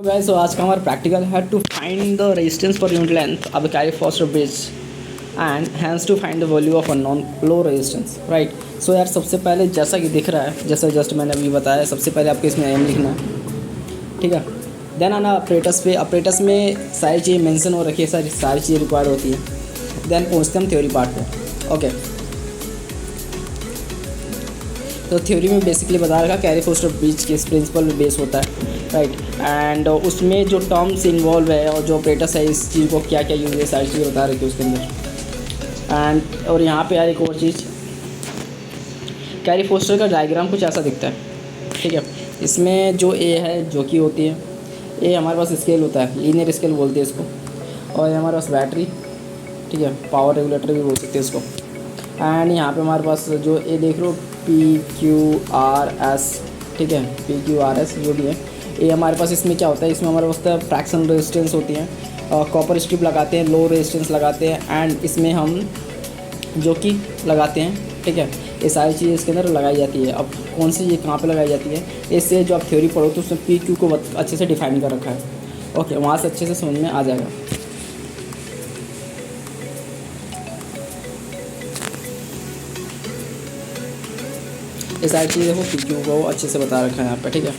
Guys, तो आज का हमारा प्रैक्टिकल है to find the resistance per unit length of the Carey Foster bridge and hence to find the value of a known low resistance, right. So यार, सबसे पहले जैसा कि दिख रहा है, जैसा जस्ट मैंने अभी बताया, सबसे पहले आपको इसमें एम लिखना है, ठीक है। देन आना ऑपरेटर्स पे। ऑपरेटर्स में सारी चीज़ें मेंशन हो रखी है, सारी चीज़ें रिक्वायर्ड होती है। देन पहुँचते हम थ्योरी पार्ट पे। ओके, तो थ्योरी में बेसिकली बता रखा कैरी फॉस्टर ब्रिज किस प्रिंसिपल पे बेस होता है, राइट। एंड उसमें जो टर्म्स इन्वॉल्व है और जो ऑपरेटर्स है, इस चीज़ को क्या क्या यूज़ है, सारी चीज़ें बता रखी है उसके अंदर। एंड और यहाँ पे यार एक और चीज़, कैरी फॉस्टर का डायग्राम कुछ ऐसा दिखता है, ठीक है। इसमें जो ए है, जो कि होती है ए, हमारे पास स्केल होता है, लीनियर स्केल बोलते हैं इसको। और ये हमारे पास बैटरी, ठीक है, पावर रेगुलेटर भी बोल सकते हैं इसको। एंड यहाँ पे हमारे पास जो ए देख रहे हो, PQRS, ठीक है, PQRS जो भी है। ये हमारे पास इसमें क्या होता है, इसमें हमारे पास फ्रैक्शन रेजिस्टेंस होती है, कॉपर स्ट्रिप लगाते हैं, लो रेजिस्टेंस लगाते हैं, एंड इसमें हम जो कि लगाते हैं, ठीक है। ये सारी चीज़ें इसके अंदर लगाई जाती है। अब कौन सी ये कहाँ पे लगाई जाती है, इससे जो आप थ्योरी पढ़ो तो उसमें PQ को अच्छे से डिफाइन कर रखा है। ओके, वहाँ से अच्छे से समझ में आ जाएगा। ये सारी चीज़ें देखो, PQ को अच्छे से बता रखा है यहाँ पे, ठीक है।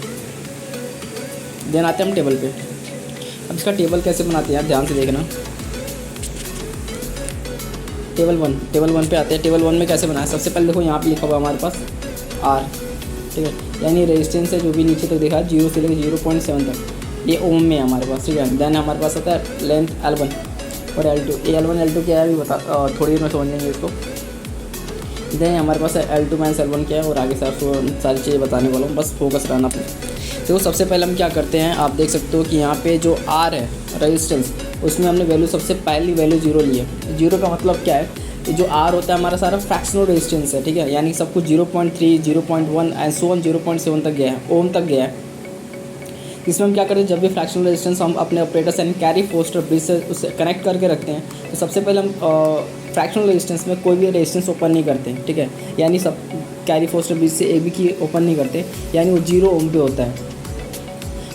देन आते हैं हम टेबल पे। अब इसका टेबल कैसे बनाते हैं यार, ध्यान से देखना। टेबल वन पे आते हैं। टेबल वन में कैसे बनाया, सबसे पहले देखो यहाँ पे लिखा हुआ हमारे पास R, ठीक है, यानी रेजिस्टेंस है जो भी नीचे तक देखा, 0 से लेकर 0.7 तक, ये ओम में है हमारे पास, ठीक है। देन हमारे पास आता है लेंथ L1 और L2। ये L1 L2 क्या है अभी बता, थोड़ी देर में समझेंगे इसको। देन हमारे पास L2 माइनस L1 क्या है, और आगे सारी चीज़ें बताने वाला हूँ, बस फोकस रहना अपने। तो सबसे पहले हम क्या करते हैं, आप देख सकते हो कि यहाँ पे जो R है रेजिस्टेंस, उसमें हमने वैल्यू सबसे पहली वैल्यू 0 ली है। 0 का मतलब क्या है, जो R होता है हमारा सारा फ्रैक्शनल रेजिस्टेंस है, ठीक है, यानी सब कुछ 0.3, 0.1 एंड सो ऑन 0.7 तक गया है, ओम तक गया है। इसमें हम क्या करते हैं, जब भी फ्रैक्शनल रेजिस्टेंस हम अपने ऑपरेटर यानी कैरी फॉस्टर ब्रिज से उससे कनेक्ट करके रखते हैं, तो सबसे पहले हम फ्रैक्शनल रेजिस्टेंस में कोई भी रेजिस्टेंस ओपन नहीं करते हैं, ठीक है, यानी सब कैरी फॉस्टर ब्रिज से एक भी की ओपन नहीं करते, यानी वो 0 ओम पे होता है।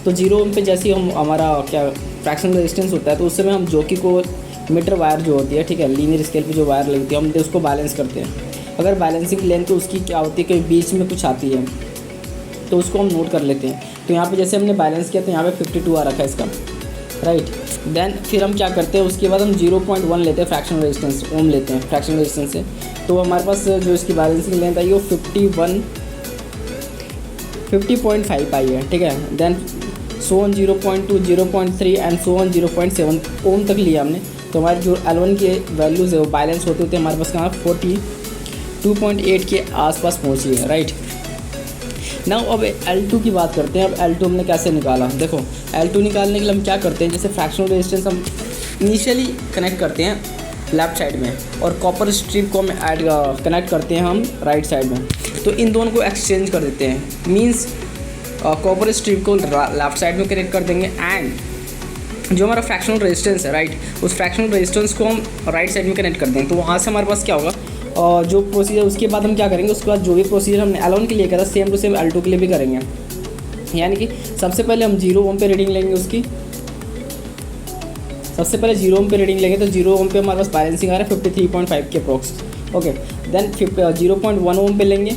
तो 0 ओम पे जैसे ही हम हमारा क्या फ्रैक्शनल रेजिस्टेंस होता है, तो उस समय हम जो कि को मीटर वायर जो होती है, ठीक है, लीनियर स्केल पे जो वायर लगती है, हम उसको बैलेंस करते हैं। अगर बैलेंसिंग लेंथ तो उसकी क्या होती है, कहीं बीच में कुछ आती है तो उसको हम नोट कर लेते हैं। तो यहाँ पे जैसे हमने बैलेंस किया तो यहाँ पे 52 आ रखा है इसका, राइट। देन फिर हम क्या करते हैं, उसके बाद हम 0.1 लेते हैं फ्रैक्शनल रेजिस्टेंस, ओम लेते हैं फ्रैक्शनल रेजिस्टेंस से। तो हमारे पास जो इसकी बैलेंसिंग लेंथ आई वो 50.5 आई है, ठीक है। Then so on 0.2, 0.3 and so on 0.7 ohm तक लिया हमने। तो हमारे जो L1 के वैल्यूज़ है वो बैलेंस होते होते हमारे पास कहाँ 42.8 के आसपास पहुँची है, राइट। नाउ अब L2 की बात करते हैं। अब L2 हमने कैसे निकाला, देखो L2 निकालने के लिए हम क्या करते हैं, जैसे फ्रैक्शनल रेजिस्टेंस हम इनिशियली कनेक्ट करते हैं लेफ्ट साइड में, और कॉपर स्ट्रिप को हम कनेक्ट करते हैं हम राइट साइड में। तो इन दोनों को एक्सचेंज कर देते हैं, मीन्स कॉपर स्ट्रिप को लेफ्ट साइड में कनेक्ट कर देंगे, एंड जो हमारा फ्रैक्शनल रेजिस्टेंस है, राइट, उस फ्रैक्शनल रेजिस्टेंस को हम राइट साइड में कनेक्ट कर देंगे। तो वहाँ से हमारे पास क्या होगा, और जो प्रोसीजर उसके बाद हम क्या करेंगे, उसके बाद जो भी प्रोसीजर हमने L1 के लिए करा सेम टू सेम L2 के लिए भी करेंगे। यानी कि सबसे पहले हम 0 ओम पे रीडिंग लेंगे उसकी, सबसे पहले 0 ओम पे रीडिंग लेंगे। तो 0 ओम पे हमारे पास बैलेंसिंग आ रहा है 53.5 के अप्रॉक्स, ओके। देन 0.1 ओम पे लेंगे,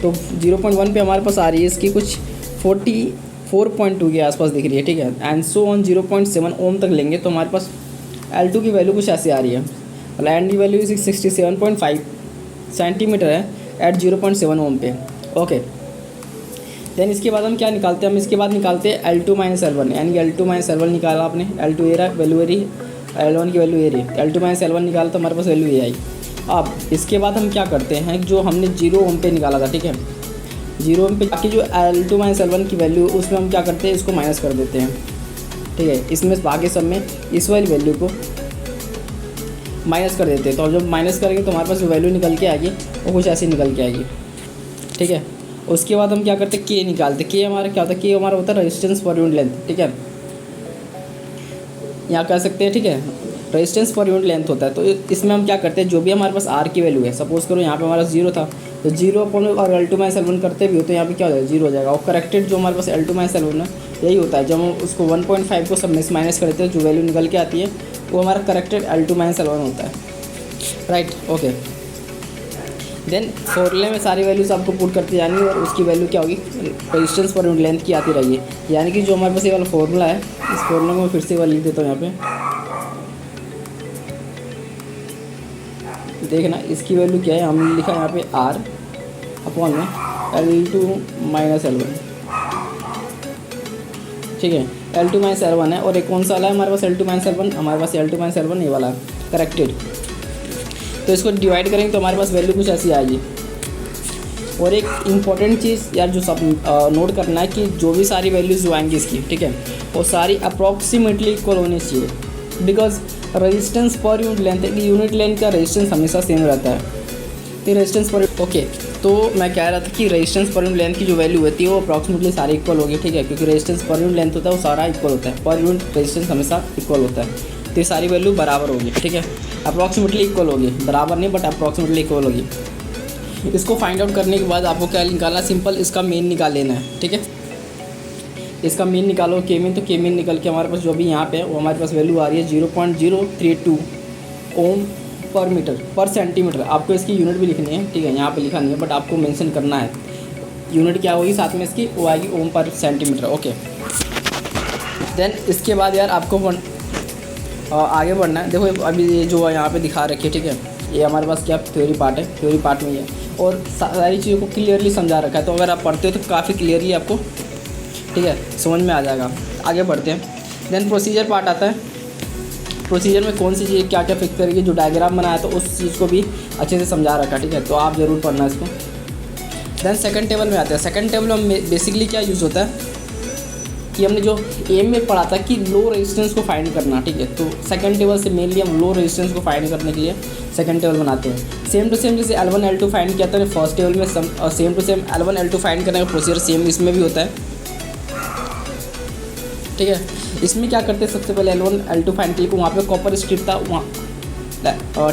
तो 0.1 पे हमारे पास आ रही है इसकी कुछ 44.2 के आसपास दिख रही है, ठीक है। एंड सो ऑन 0.7 ओम तक लेंगे, तो हमारे पास L2 की वैल्यू कुछ ऐसी आ रही है। लैंड की वैल्यू 67.5 सेंटीमीटर है एट 0.7 ओम पे, ओके। देन इसके बाद हम क्या निकालते हैं, हम इसके बाद निकालते हैं L2 माइनस L1, यानी L2 माइनस L1 निकाला आपने, L2 ए रहा वैल्यू ए रही, L1 की वैल्यू ए रही, L2 माइनस L1 निकाला तो हमारे पास वैल्यू ए आई। अब इसके बाद हम क्या करते हैं, जो हमने 0 ओम पे निकाला था, ठीक है, 0 ओम पे बाकी जो L2 माइनस L1 की वैल्यू, उसमें हम क्या करते हैं, इसको माइनस कर देते हैं, ठीक है। इसमें बाकी सब में इस वाली वैल्यू को माइनस कर देते हैं। तो जब माइनस करेंगे तो हमारे पास जो वैल्यू निकल के आएगी वो कुछ ऐसी निकल के आएगी, ठीक है। उसके बाद हम क्या करते हैं, के निकालते हैं। के हमारा क्या होता है, के हमारा होता है रेजिस्टेंस पर यूनिट लेंथ, ठीक है, यहाँ कह सकते हैं, ठीक है, रेजिस्टेंस पर यूनिट लेंथ होता है। तो इसमें हम क्या करते हैं, जो भी हमारे पास R की वैल्यू है, सपोज करो यहाँ पे हमारा 0 था, तो 0 अपन और L2 माइनस L1 करते भी हो तो यहाँ पे क्या हो जाएगा, 0 हो जाएगा। और करेक्टेड जो हमारे पास L2 माइनस L1 है यही होता है, जब हम उसको 1.5 को सब में से माइनस करते हैं जो वैल्यू निकल के आती है वो हमारा करेक्टेड L2 माइनस L1 होता है, राइट। ओके, देन फॉर्मूले में सारी वैल्यूज आपको पुट करती जानी है और उसकी वैल्यू क्या होगी, रेजिस्टेंस पर यूनिट लेंथ की आती रहेगी। यानी कि जो हमारे पास ये वाला फॉर्मूला है, इस फॉर्मूले को मैं फिर से एक बार लिख देता हूँ यहाँ पे, देखना इसकी वैल्यू क्या है, हमने लिखा है यहाँ पे R अपॉन में L2 माइनस L1, ठीक है। L2 माइनस L1 है और एक कौन सा वाला है हमारे पास, L2 माइनस L1, हमारे पास L2 माइनस L1 ये वाला है करेक्टेड। तो इसको डिवाइड करेंगे तो हमारे पास वैल्यू कुछ ऐसी आएगी। और एक इम्पॉर्टेंट चीज़ यार जो सब नोट करना है कि जो भी सारी वैल्यूज़ जो आएंगी इसकी, ठीक है, वो सारी अप्रॉक्सीमेटली इक्वल होनी चाहिए, because resistance per unit length, unit length का रेजिस्टेंस हमेशा सेम रहता है। तो रेजिस्टेंस पर ओके, तो मैं कह रहा था कि रेजिस्टेंस पर यूनिट लेंथ की जो वैल्यू होती है वो अप्रॉक्सीमेटली सारी इक्वल होगी, ठीक है, क्योंकि रेजिस्टेंस पर यूनिट लेंथ होता है वो सारा इक्वल होता है, पर यूनिट रेजिस्टेंस हमेशा इक्वल होता है। तो ये सारी वैल्यू बराबर होगी, ठीक है, अप्रॉक्सीमेटली इक्वल होगी, बराबर नहीं बट अप्रॉक्सीमेटली इक्वल होगी। इसको फाइंड आउट करने के बाद आपको क्या निकालना, सिंपल इसका मेन निकाल लेना है, ठीक है। इसका मेन निकालो के मीन, तो के मीन निकल के हमारे पास जो भी यहाँ पे है वो हमारे पास वैल्यू आ रही है 0.032 ओम पर मीटर पर सेंटीमीटर। आपको इसकी यूनिट भी लिखनी है, ठीक है, यहाँ पे लिखा नहीं है बट आपको मेंशन करना है यूनिट क्या होगी साथ में इसकी, वो आएगी ओम पर सेंटीमीटर। ओके, देन इसके बाद यार आपको आगे बढ़ना है। देखो अभी ये जो यहाँ पे दिखा रखी है, ठीक है, ये हमारे पास क्या थ्योरी पार्ट है, थ्योरी पार्ट में ही है और सारी चीज़ों को क्लियरली समझा रखा है। तो अगर आप पढ़ते हो तो काफ़ी क्लियरली आपको, ठीक है, समझ में आ जाएगा। आगे बढ़ते हैं। देन प्रोसीजर पार्ट आता है। प्रोसीजर में कौन सी चीज़ क्या क्या फिक्स करेगी, जो डायग्राम बनाया तो उस चीज़ को भी अच्छे से समझा रखा है, ठीक है, तो आप ज़रूर पढ़ना इसको। देन सेकंड टेबल में आते हैं। सेकंड टेबल में बेसिकली क्या यूज़ होता है कि हमने जो एम में पढ़ा था कि लो रेजिस्टेंस को फाइंड करना, ठीक है, तो सेकंड टेबल से मेनली हम लो रेजिस्टेंस को फाइंड करने के लिए सेकंड टेबल बनाते हैं। सेम टू सेम जैसे L1 L2 फाइंड किया था फर्स्ट टेबल में, same to same L1 L2 find करने का प्रोसीजर सेम इसमें भी होता है, ठीक है। इसमें क्या करते हैं, सबसे पहले L1 L2 फाइंड के लिए वहाँ पे कॉपर स्ट्रिप था, वहाँ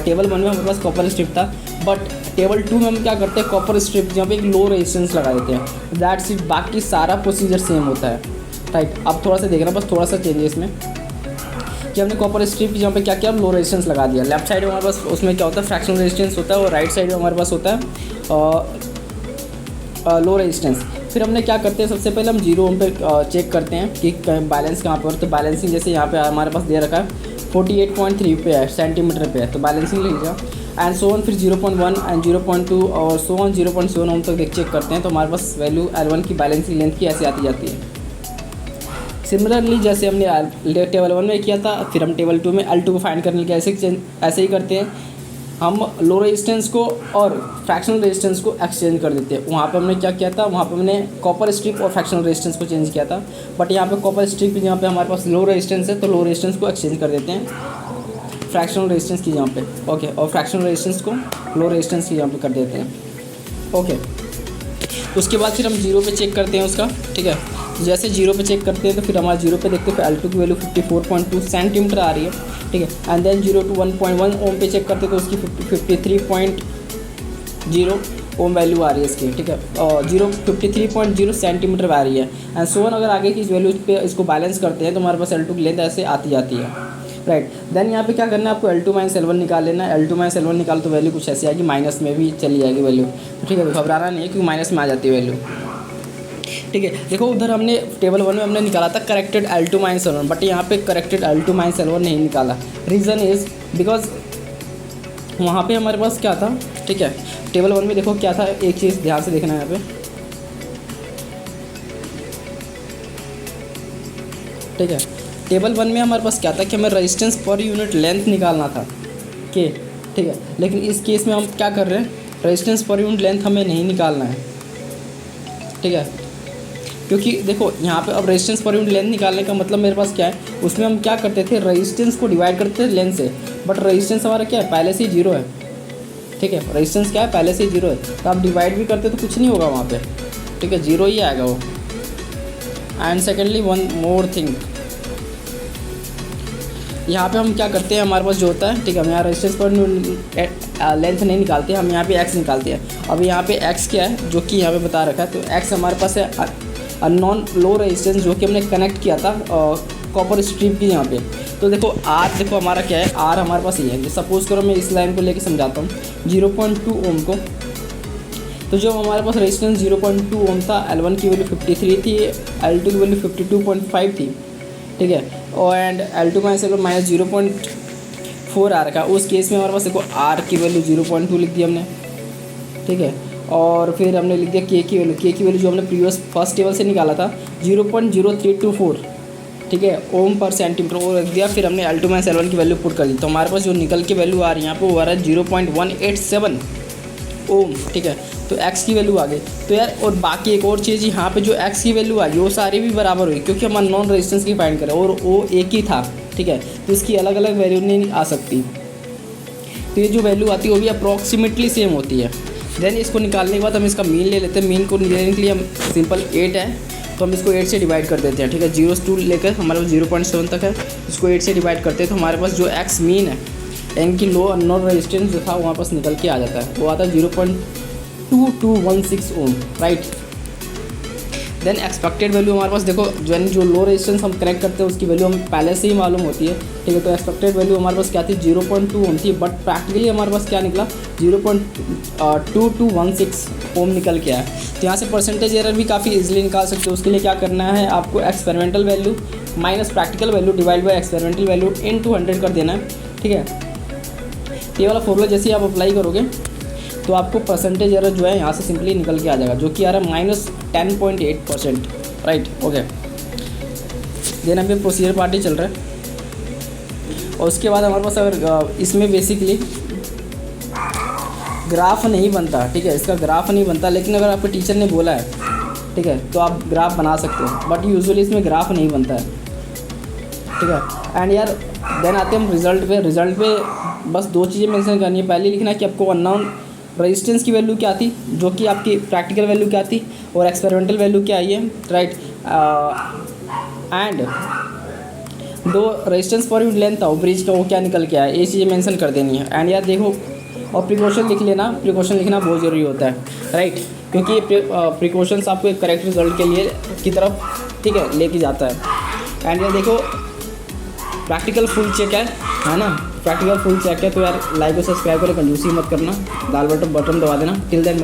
टेबल 1 में हमारे पास कॉपर स्ट्रिप था, बट टेबल 2 में हम क्या करते हैं, कॉपर स्ट्रिप जहाँ पे एक लो रेजिस्टेंस लगा देते हैं। दैट्स इट, बाकी सारा प्रोसीजर सेम होता है, राइट। अब थोड़ा सा देखना, बस थोड़ा सा चेंज है इसमें कि हमने कॉपर स्ट्रिप जहाँ पे क्या किया, लो रेजिस्टेंस लगा दिया। लेफ्ट साइड में हमारे पास उसमें क्या होता है, फ्रैक्शनल रेजिस्टेंस होता है और राइट साइड में हमारे पास होता है लो रेजिस्टेंस। फिर हमने क्या करते हैं, सबसे पहले हम 0 ओम पे चेक करते हैं कि बैलेंस कहाँ पर, तो बैलेंसिंग जैसे यहाँ पे हमारे पास दे रखा है 48.3 पे है, सेंटीमीटर पे है, तो बैलेंसिंग ले लीजिए एंड सो ऑन। फिर 0.1 एंड 0.2 और सो ऑन 0.7 ओम तक चेक करते हैं, तो हमारे पास वैल्यू L1 की बैलेंसिंग लेंथ की ऐसे आती जाती है। सिमिलरली जैसे हमने टेबल 1 में किया था, फिर हम टेबल 2 में L2 को फाइंड करने के ऐसे ही करते हैं। हम लो रेजिस्टेंस को और फ्रैक्शनल रेजिस्टेंस को एक्सचेंज कर देते हैं। वहाँ पे हमने क्या किया था, वहाँ पे हमने कॉपर स्ट्रिप और फ्रैक्शनल रेजिस्टेंस को चेंज किया था, बट यहाँ पे कॉपर स्ट्रिप जहाँ पे हमारे पास लो रेजिस्टेंस है तो लो रेजिस्टेंस को एक्सचेंज कर देते हैं फ्रैक्शनल रेजिस्टेंस की जहाँ पे, ओके, और फ्रैक्शनल रेजिस्टेंस को लो रेजिस्टेंस की जहाँ पे कर देते हैं, ओके। उसके बाद फिर हम 0 पे चेक करते हैं उसका, ठीक है। जैसे 0 पे चेक करते हैं तो फिर हमारा 0 पे देखते हैं L2 की वैल्यू 54.2 सेंटीमीटर आ रही है, ठीक है। एंड देन 0 to 1.1 ओम पे चेक करते हैं तो उसकी 53.0 ओम वैल्यू आ रही है इसकी, ठीक है, और 53.0 सेंटीमीटर आ रही है एंड सो ऑन। अगर आगे की इस वैल्यू पे इसको बैलेंस करते हैं तो हमारे पास L2 की लेंथ ऐसे आती जाती है, राइट। देन यहाँ पे क्या करना है, आपको L2 माइनस L1 निकाल लेना है। L2 माइनस L1 निकाल तो वैल्यू कुछ ऐसी आएगी, माइनस में भी चली जाएगी वैल्यू, तो ठीक है, घबराना नहीं है क्योंकि माइनस में आ जाती है वैल्यू, ठीक है। देखो उधर हमने टेबल 1 में हमने निकाला था corrected L2 minus L1, but यहाँ पे करेक्टेड L2 माइनस L1 नहीं निकाला। रीज़न इज़ बिकॉज वहाँ पे हमारे पास क्या था, ठीक है, टेबल 1 में देखो क्या था, एक चीज़ ध्यान से देखना है यहाँ पे, ठीक है। टेबल 1 में हमारे पास क्या था कि हमें रेजिस्टेंस पर यूनिट लेंथ निकालना था, के, ठीक है, लेकिन इस केस में हम क्या कर रहे हैं, रेजिस्टेंस पर यूनिट लेंथ हमें नहीं निकालना है, ठीक है, क्योंकि देखो यहाँ पे अब रेजिस्टेंस पर यूनिट लेंथ निकालने का मतलब मेरे पास क्या है, उसमें हम क्या करते थे, रेजिस्टेंस को डिवाइड करते थे लेंथ से, बट रेजिस्टेंस हमारा क्या है, पहले से ही 0 है, ठीक है, रेजिस्टेंस क्या है, पहले से ही 0 है, तो आप डिवाइड भी करते तो कुछ नहीं होगा वहाँ पे, ठीक है, 0 ही आएगा वो। And secondly one more thing, यहाँ पे हम क्या करते हैं, हमारे पास जो होता है, ठीक है, हम यहाँ रेजिस्टेंस पर लेंथ नहीं निकालते, हम यहाँ पे x निकालते हैं। अब यहाँ पे x क्या है, जो कि यहाँ पे बता रखा है, तो x हमारे पास है नॉन लो रेजिस्टेंस जो कि हमने कनेक्ट किया था कॉपर स्ट्रिप की यहाँ पे। तो देखो आर, देखो हमारा क्या है, आर हमारे पास ये है। सपोज़ करो मैं इस लाइन को लेके समझाता हूँ 0.2 ओम को। तो जो हमारे पास रेजिस्टेंस 0.2 ओम था, L1 की वैल्यू 53 थी, L2 की वैल्यू 52.5 थी, ठीक है। और एंड L2 का ऐसे माइनस 0.4 आ रखा। उस केस में हमारे पास देखो आर की वैल्यू 0.2 लिख दी हमने, ठीक है। और फिर हमने लिख दिया के की वैल्यू जो हमने प्रीवियस फर्स्ट टेबल से निकाला था 0.0324, ठीक है, ओम पर सेंटीमीटर, वो रख दिया। फिर हमने L2 माइनस L1 की वैल्यू पुट कर दी। तो हमारे पास जो निकल के वैल्यू आ रही है यहाँ पे वो आ रहा है 0.187 ओम, ठीक है। तो x की वैल्यू आ गई। तो यार और बाकी एक और चीज़ यहाँ पे जो x की वैल्यू आ गई वो सारी भी बराबर हुई, क्योंकि हम नॉन रेजिस्टेंस की फाइंड करें और वो एक ही था, ठीक है। तो इसकी अलग अलग वैल्यू नहीं आ सकती। तो ये जो वैल्यू आती है वो भी अप्रॉक्सीमेटली सेम होती है। देन इसको निकालने के बाद हम इसका मीन ले लेते हैं। मीन को लेने के लिए हम सिंपल 8 है तो हम इसको 8 से डिवाइड कर देते हैं, ठीक है। 0 से 2 लेकर हमारे पास 0.7 तक है, इसको 8 से डिवाइड करते हैं तो हमारे पास जो x मीन है यानी कि लो नॉन रेजिस्टेंस जो था वहाँ पास निकल के आ जाता है, वो आता है 0.2216 ओम, राइट। देन एक्सपेक्टेड वैल्यू हमारे पास देखो जो लो रेजिस्टेंस हम कनेक्ट करते हैं उसकी वैल्यू हमें पहले से ही मालूम होती है, ठीक है। तो एक्सपेक्टेड वैल्यू हमारे पास क्या थी 0.2 ओम थी, बट प्रैक्टिकली हमारे पास क्या निकला 0.2216 ओम निकल के आया। तो यहाँ से परसेंटेज एरर भी काफ़ी इजीली निकाल सकते हो। उसके लिए क्या करना है, आपको experimental value minus practical value divide by experimental value into 100 कर देना है, ठीक है। ये वाला फॉर्मूला जैसे ही आप अप्लाई करोगे तो आपको परसेंटेज एरर जो है यहाँ से सिंपली निकल के आ जाएगा, जो कि आ रहा है -10.8%, राइट, ओके। देन अभी प्रोसीजर पार्टी चल रहा है और उसके बाद हमारे पास अगर इसमें बेसिकली ग्राफ नहीं बनता, ठीक है, इसका ग्राफ नहीं बनता, लेकिन अगर आपके टीचर ने बोला है, ठीक है, तो आप ग्राफ बना सकते हो, बट यूजुअली इसमें ग्राफ नहीं बनता है, ठीक है। एंड यार देन आते हैं हम रिजल्ट पे बस 2 चीज़ें मेंशन करनी है। पहले लिखना है कि आपको अननोन रेजिस्टेंस की वैल्यू क्या थी, जो कि आपकी प्रैक्टिकल वैल्यू क्या थी, और एक्सपेरिमेंटल वैल्यू क्या आई है, right. And 2 resistance per unit length था ब्रिज का, वो क्या निकल के आया, ये चीज़ें मेंशन कर देनी है। एंड यार देखो और प्रिकॉशन लिख लेना, प्रिकॉशन लिखना बहुत ज़रूरी होता है, राइट, क्योंकि ये प्रिकॉशंस आपको एक करेक्ट रिजल्ट के लिए की तरफ, ठीक है, लेके जाता है। एंड यार देखो प्रैक्टिकल फुल चेक है ना, प्रैक्टिकल फुल चेक है। तो यार लाइक और सब्सक्राइब करो, कंजूसी मत करना, दाल बटन दबा देना। Till then